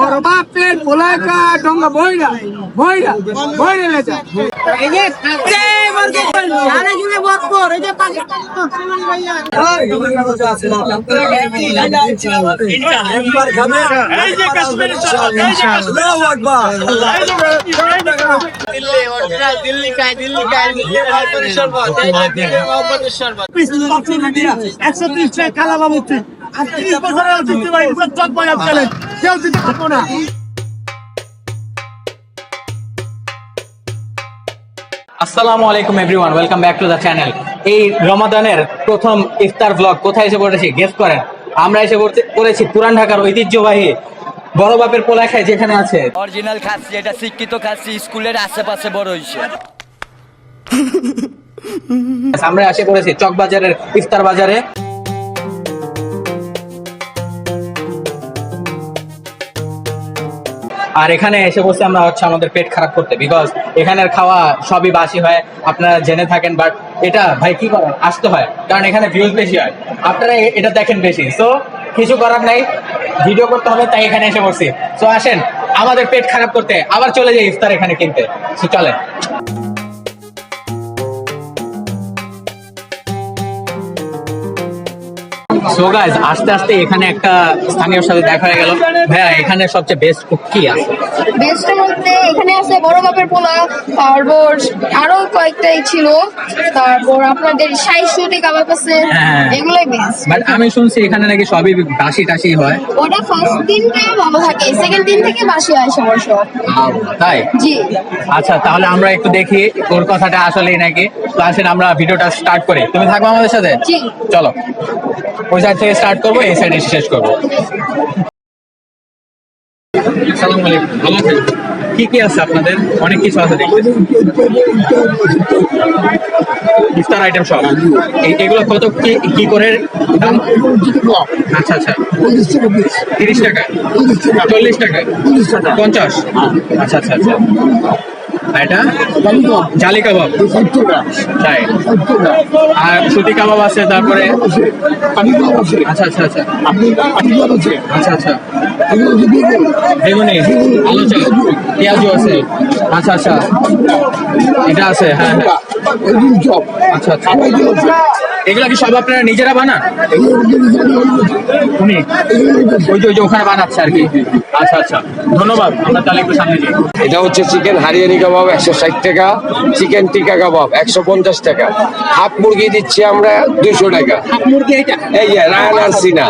বড় বাপের পোলাকা ডঙ্গা বইরা বইরা বইরা লেজা এই যে সারা জুড়ে বকর এই যে পাকিস্তান মুসলমান ভাইয়া একবার খাবে এই যে কাশ্মীর আল্লাহু আকবার দিল্লি হোটেল দিল্লি কাই মহাপতি শরবত মহাপতি শরবত 130 টাকা কালা বাবুতে আর 30 বছরের দিতে ভাই পুরো চক বয়া চলে কেউ দিতে পারবো না। আসসালামু আলাইকুম everyone, welcome back to the channel. এই রমাদানের প্রথম ইফতার ব্লগ কোথায় এসে পড়েছি গেস করেন? আমরা এসে পড়েছি পুরান ঢাকার ঐতিহ্যবাহী বড় বাপের পোলা খায়, যেখানে আছে অরিজিনাল খাসি, এটা শিক্ষিত খাসি, স্কুলের আশেপাশে বড় হইছে। আমরা এসে পড়েছি চকবাজারের ইফতার বাজারে। আর এখানে এসে বসে আমরা আমাদের পেট খারাপ করতে, বিকজ এখানের খাওয়া সবই বাসি হয়, আপনারা জেনে থাকেন। বাট এটা ভাই কি করেন, আসতে হয়, কারণ এখানে ভিউজ বেশি হয়, আপনারা এটা দেখেন বেশি। সো কিছু করার নাই, ভিডিও করতে হবে, তাই এখানে এসে বসছি। সো আসেন আমাদের পেট খারাপ করতে, আবার চলে যাই ইফতার এখানে কিনতে। সো চলেন। সো গাইস, আস্তে আস্তে এখানে একটা স্থানীয় সাথে দেখা হয়ে গেল। ভাইয়া, এখানে সবচেয়ে বেস্ট কুক কি আছে? বেস্টের মধ্যে এখানে আছে বড় বাপের পোলা, তারপর আরো কয়েকটাই ছিল, তারপর আপনাদের শাইশুটি কাবাব আছে, এগুলোই বেস্ট। বাট আমি শুনছি এখানে নাকি সবই বাসি টাসি হয়। ওটা ফার্স্ট দিনটা ভালো থাকে, সেকেন্ড দিন থেকে বাসি হয় সবার সব। তাই? জি। আচ্ছা, তাহলে আমরা একটু দেখি ওর কথাটা আসলেই নাকি। তো আসেন আমরা ভিডিওটা স্টার্ট করি, তুমি থাকবো আমাদের সাথে? জি। চলো, ওই সাইড থেকে স্টার্ট করবো, এই সাইডে শেষ করবো। আসসালামু আলাইকুম, ভালো আছেন? কি কি আছে আপনাদের? অনেক কিছু আছে দেখি, ইফতার আইটেম সব। এগুলো কত কি করে দাম? আচ্ছা আচ্ছা, 30 টাকা, 40 টাকা, 50? আচ্ছা আচ্ছা আচ্ছা। এটা জালি কাবাব, তাই? আর সুতি কাবাব আছে, তারপরে আচ্ছা আচ্ছা আচ্ছা আচ্ছা আচ্ছা, বেগুনি, আলু চাল, পেঁয়াজু আছে, আচ্ছা আচ্ছা, এটা আছে, হ্যাঁ হ্যাঁ, আচ্ছা আচ্ছা। এগুলো কি সব আপনারা নিজেরা বানান? উনি ওই যে ওখানে বানাচ্ছে আর কি। আচ্ছা আচ্ছা, ধন্যবাদ। আমরা তাহলে একটু সামনে যাই। এটা হচ্ছে চিকেন হারিয়ানি কাবাব 160 টাকা, চিকেন টিকা কাবাব 150 টাকা, হাফ মুরগি দিচ্ছি আমরা 200 টাকা। হাফ মুরগি এটা? এই যে রায়ান আর সিনা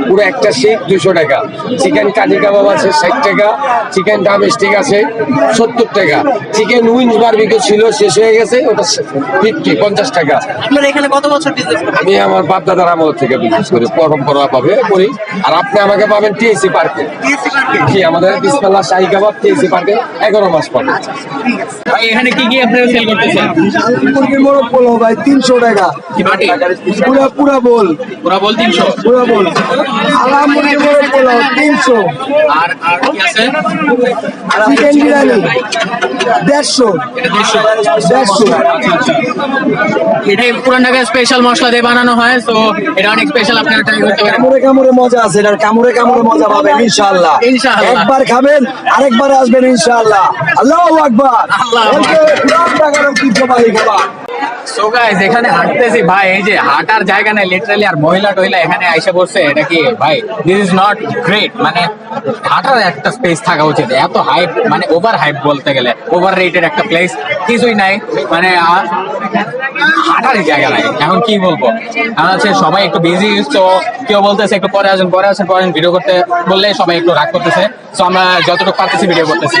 পুরো একটা শিক 200 টাকা। চিকেন কাঠি কাবাব আছে 60 টাকা, চিকেন ডামস্টিক আছে 70 টাকা, চিকেন উইংস বারবিকিউ ছিল, শেষ হয়ে গেছে, ওটা 50 টাকা। আপনারা এখানে কত বছর বিজনেস করেন? আমি আমার বাপ দাদার আমল থেকে বিজনেস করি, পরম্পরা পাবে করি। আর আপনি আমাকে পাবেন টিএসসি পার্কে। জি, আমাদের বিসমিল্লাহ শাহী কাবাব টিএসসি পার্কে 11 মাস পাবেন। ভাই, এখানে কি কি আপনারা সেল করতেছেন? মুরগির মোরগ পোলাও ভাই 300 টাকা, কি বাটি? পুরা বল, পুরা বল 300? পুরা বল। আলা মুরগির মোরগ পোলাও 300। আর কি আছে? চিকেন বিরিয়ানি 150। এটা 150? 150। আচ্ছা আচ্ছা, এটাই পুরান ঢাকার স্পেশাল মশলা দিয়ে বানানো হয়, তো এটা অনেক স্পেশাল, আপনারা ট্রাই করতে পারেন। কামড়ে কামড়ে মজা আছে, এটার কামড়ে কামড়ে মজা পাবেন ইনশাআল্লাহ। ইনশাআল্লাহ। একবার খাবেন, আরেকবার আসবেন ইনশাআল্লাহ। আল্লাহু আকবার। আল্লাহু আকবার। পুরান ঢাকার ঐতিহ্যবাহী খাবার। সো গাইস, এখানে হাঁটতেছি ভাই, এই যে হাঁটার জায়গা নেই লিটারালি, আর মহিলা টহিলা এখানে আইসা বসছে। এটা কি ভাই, দিস ইজ নট গ্রেট। মানে হাঁটার একটা স্পেস থাকা উচিত। এত হাইপ, মানে ওভার হাইপ বলতে গেলে, ওভার রেটেড একটা প্লেস, কিছুই নাই, মানে হাঁটার জায়গা নাই। এখন কি বলবো, এখন হচ্ছে সবাই একটু বিজি, তো কেউ বলতেছে একটু পরে আসেন, ভিডিও করতে বললে সবাই একটু রাগ করতেছে। তো আমরা যতটুকু পারতেছি ভিডিও করতেছি।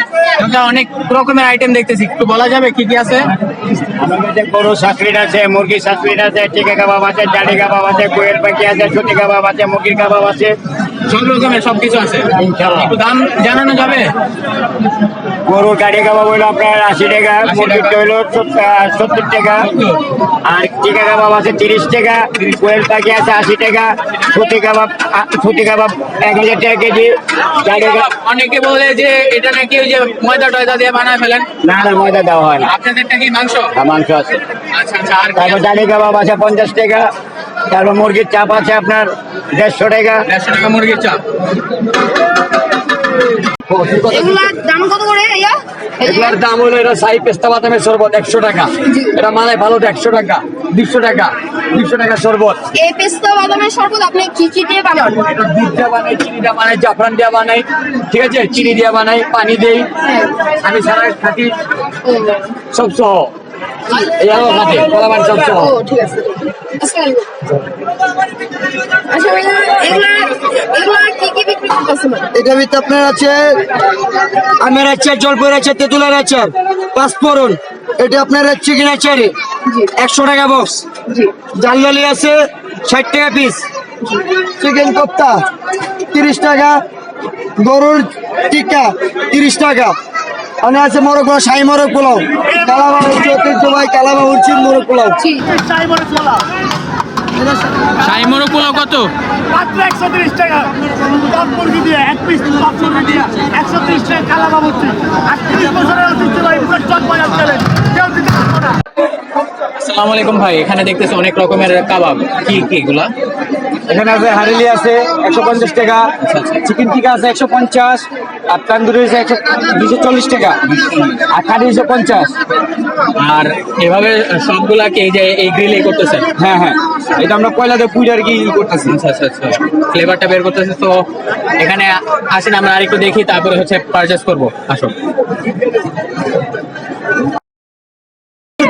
অনেক রকমের আইটেম দেখতেছি, একটু বলা যাবে কি কি আছে? গরু সাসলিট আছে, মুরগি সাসলিট আছে, টিকা কাবাব আছে, জালি কাবাব আছে, কোয়েল পাখি আছে, সুতি কাবাব আছে, মুরগির কাবাব আছে, সব রকমের সবকিছু আছে। একটু দাম জানানো যাবে? গরুর কাঠি কাবাব হইলো আপনার 80 টাকা, মুরগির হইলো 70 টাকা, আর টিকা কাবাব আছে 30 টাকা, কোয়েল পাখি আছে 80 টাকা, সুতি কাবাব 1000 টাকা কেজি, জালি কাবাব। অনেকে বলে যে এটা নাকি ওই যে ময়দা টয়দা দিয়ে বানায় ফেলেন। না ময়দা দেওয়া হয় না, আপনাদেরটা কি মাংস? মাংস আছে। আচ্ছা আচ্ছা, আর তারপর জালি কাবাব আছে 50 টাকা, তারপর মুরগির চাপ আছে আপনার 150 টাকা। 150 টাকা মুরগির চাপ। এগুলার দাম কত করে ভাইয়া? এগুলোর দাম হলো, এটা সাই পেস্তা বাদামের শরবত 100 টাকা, এটা মালাই ভালো 100 টাকা, 200 টাকা, 200 টাকা শরবত। এই পেস্তা বাদামের শরবত আপনি কি কি দিয়ে বানান? এটা দুধ দিয়ে বানাই, চিনি দিয়ে বানাই, জাফরান দিয়ে বানাই, ঠিক আছে, চিনি দিয়ে বানাই, পানি দেই, আমি সারা খাটি সব সহ, এই আমার খাটি কলাবান সব সহ। ও ঠিক আছে। আচ্ছা ভাইয়া, এগুলা কি কি বিক্রি করতেছেন? এটা ভিতরে আপনার আছে আমের আচার, জলপাইয়ের আচার, তেঁতুলের আচার, পাঁচফোড়ন। এটা আপনার চিকেন আচারে 100 টাকা বক্স। জালদালি আছে 60 টাকা পিস। চিকেন কোপ্তা 30 টাকা, গরুর টিক্কা 30 টাকা। মানে আছে মোরগ পোলাও, শাহী মোরগ পোলাও, কালাবাবু ঐতিহ্যবাহী কালাবাবুর চিন মোরগ পোলাও। শাহী মোরগ পোলাও শাহী মোরগ পোলাও কত? মাত্র 130 টাকা। টক মুরগি দিয়ে 1 পিস টক মুরগি দিয়ে 130 টাকা কালাবাবুর চিন। 38 বছরের ঐতিহ্যবাহী পুরো চক বাজার চলে, কেউ দিতে পারবো না। আসসালামু আলাইকুম ভাই, এখানে দেখতেছি অনেক রকমের কাবাব, কি কি এগুলা? এখানে আছে হারেলি আছে 150 টাকা, চিকেন টিকা আছে 150, আর তান্দুরি আছে 240 টাকা, আর কারি 150। আর এভাবে সবগুলাকে এই যে এই গ্রিলে করতেছে? হ্যাঁ হ্যাঁ, এটা আমরা কয়লাতে পুজো আর কি করতেছি। আচ্ছা আচ্ছা আচ্ছা, ফ্লেভারটা বের করতেছে। তো এখানে আসেন, আমরা আরেকটু দেখি, তারপরে হচ্ছে পারচেস করবো। আসো।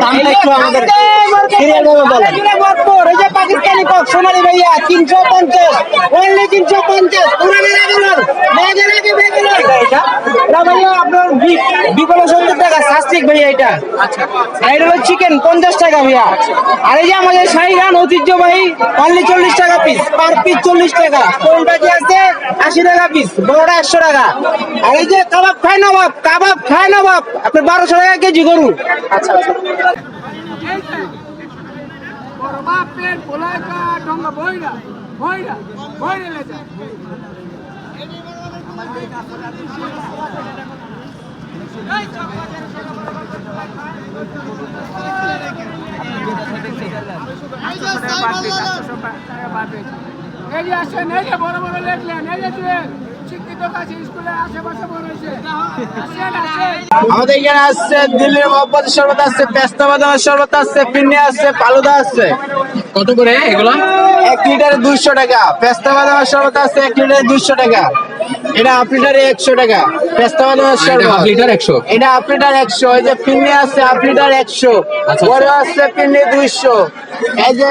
দামটা একটু আমাদের সিরিয়াল ভাবে বলেন। এই যে পাকিস্তানি কক সোনালী ভাইয়া 350, অনলি 350। পুরানো রেগুলার এটা ভাইয়া আপনার বিকল্প 70 টাকা সাস্তিক ভাইয়া এটা। আর এটা হলো চিকেন 50 টাকা ভাইয়া। আর এই যে আমাদের শাহীরান ঐতিহ্যবাহী অনলি 40 টাকা পিস, পার পিস 40 টাকা। কোনটা কি আছে 80 টাকা পিস, বড়টা 100 টাকা। আর এই যে কাবাব খায় নবাব, কাবাব খায় নবাব আপনার 1200 টাকা কেজি গরু। আচ্ছা আচ্ছা। বড় বড় লেখলেন, এই যে শিক্ষিত কাছে স্কুলের আশেপাশে বড় হয়েছে। আমাদের এখানে আসছে দিল্লির মহব্বতের শরবত আছে, পেস্তা বাদামের শরবত আছে, পিন্নি আছে, ফালুদা আছে। কত করে এগুলা? 1 লিটারে 200 টাকা। পেস্তা বাদামের শরবত আছে 1 লিটারে 200 টাকা। এটা হাফ লিটারে 100 টাকা। পেস্তা বাদামের শরবত হাফ লিটার 100? এটা হাফ লিটার 100। এই যে পিন্নি আছে হাফ লিটার 100, আচ্ছা। বড় আছে পিন্নি 200। এই যে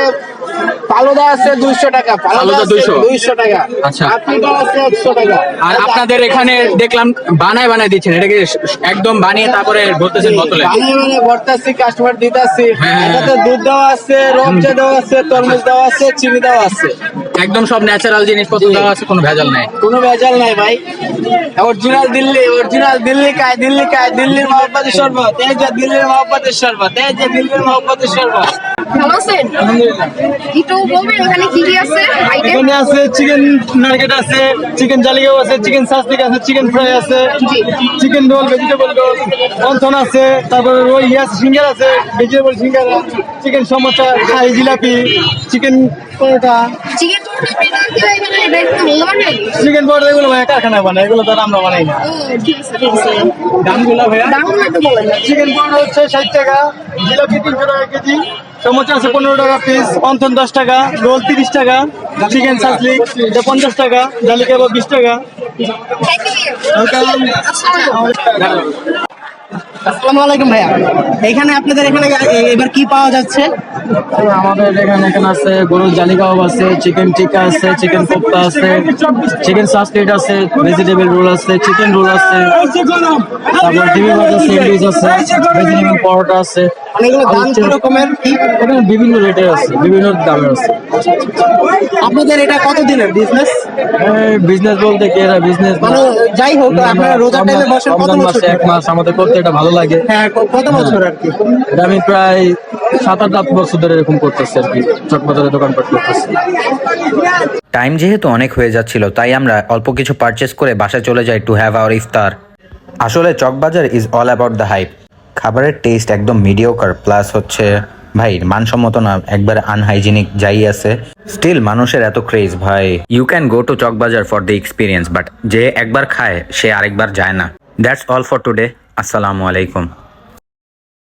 ফালুদা আছে 200 টাকা, ফালুদা ফালুদা 200 200 টাকা। আচ্ছা। হাফ লিটার আছে 100 টাকা। আর আপনাদের এখানে দেখলাম বানায় দিচ্ছেন, এটা কি একদম বানিয়ে তারপরে ভরতেছেন বোতলে? বানিয়ে ভরতাছি, কাস্টমার দিতাছি। হ্যাঁ। এটাতে দুধ দেওয়া আছে, রবজা দেওয়া আছে, তরমুজ দেওয়া আছে, চিনি দেওয়া আছে। একদম সব ন্যাচারাল জিনিসপত্র দেওয়া আছে, কোনো ভেজাল নাই। কোনো ভেজাল নাই ভাই, অরিজিনাল দিল্লি, অরিজিনাল দিল্লি কায়, দিল্লি কায়, দিল্লির মহব্বতের শরবত। এই যে দিল্লির মহব্বতের শরবত, এই যে দিল্লির মহব্বতের শরবত। ভালো আছেন? একটু বলবেন এখানে কি কি আছে আইটেম? এখানে আছে চিকেন নাগেট আছে, চিকেন জালিগাও আছে, চিকেন সাসলিক আছে, চিকেন ফ্রাই আছে, chicken roll, vegetable roll, wonton আছে, তারপরে রোল আছে, সিঙ্গার আছে, ভেজিটেবল সিঙ্গার, চিকেন সমোসা, শাহী জিলাপি, চিকেন পরোটা, চিকেন এখানে একটু বলতে পারবেন? চিকেন পরোটা। এগুলো ভাই কারখানায় বানায়, এগুলো তো আমরা বানাই না। ও ঠিক আছে ঠিক আছে। দামগুলো ভাইয়া? দামগুলো একটু বলেন। চিকেন পরোটা হচ্ছে 60 টাকা, জিলাপি 300 টাকা কেজি, সমোসা আছে 15 টাকা পিস, অন্থন 10 টাকা, রোল 30 টাকা, চিকেন সাসলিক এটা 50 টাকা, জালি কাবাব 20 টাকা। Thank you. আসসালামু আলাইকুম ভাইয়া, এখানে আপনাদের এখানে এবার কি পাওয়া যাচ্ছে? আমাদের এখানে আছে গরুর জালি কাবাব আছে, চিকেন টিক্কা আছে, চিকেন কোপ্তা আছে, চিকেন সাসলিট আছে, ভেজিটেবল রোল আছে, চিকেন রোল আছে, তারপর ডিমি ভাজা স্যান্ডউইচ আছে, ভেজিটেবল পরোটা আছে। মানে এগুলো দাম কি রকমের? এখানে বিভিন্ন রেটের আছে, বিভিন্ন দামের আছে। আপনাদের এটা কতদিনের বিজনেস? বিজনেস বলতে কি, এরা বিজনেস মানে যাই হোক, আপনারা রোজা টাইমে বসেন কত বছর? 1 মাস আমাদের করতে এটা ভালো লাগে। হ্যাঁ, কত বছর আর কি? এটা আমি প্রায় 7-8 বছর ধরে এরকম করতেছি আর কি, চকবাজারে দোকানপাট করতেছি। টাইম যেহেতু অনেক হয়ে যাচ্ছিল, তাই আমরা অল্প কিছু পারচেস করে বাসায় চলে যাই টু হ্যাভ আওয়ার ইফতার। আসলে Chawkbazar is all about the hype. খাবারের টেস্ট একদম মিডিওকার, প্লাস হচ্ছে ভাই মানসম্মত না, একবার আনহাইজিনিক যাই আছে, স্টিল মানুষের এত ক্রেজ ভাই। You can go to Chawkbazar for the experience, but যে একবার খায় সে আরেকবার যায় না। That's all for today. আসসালামু আলাইকুম।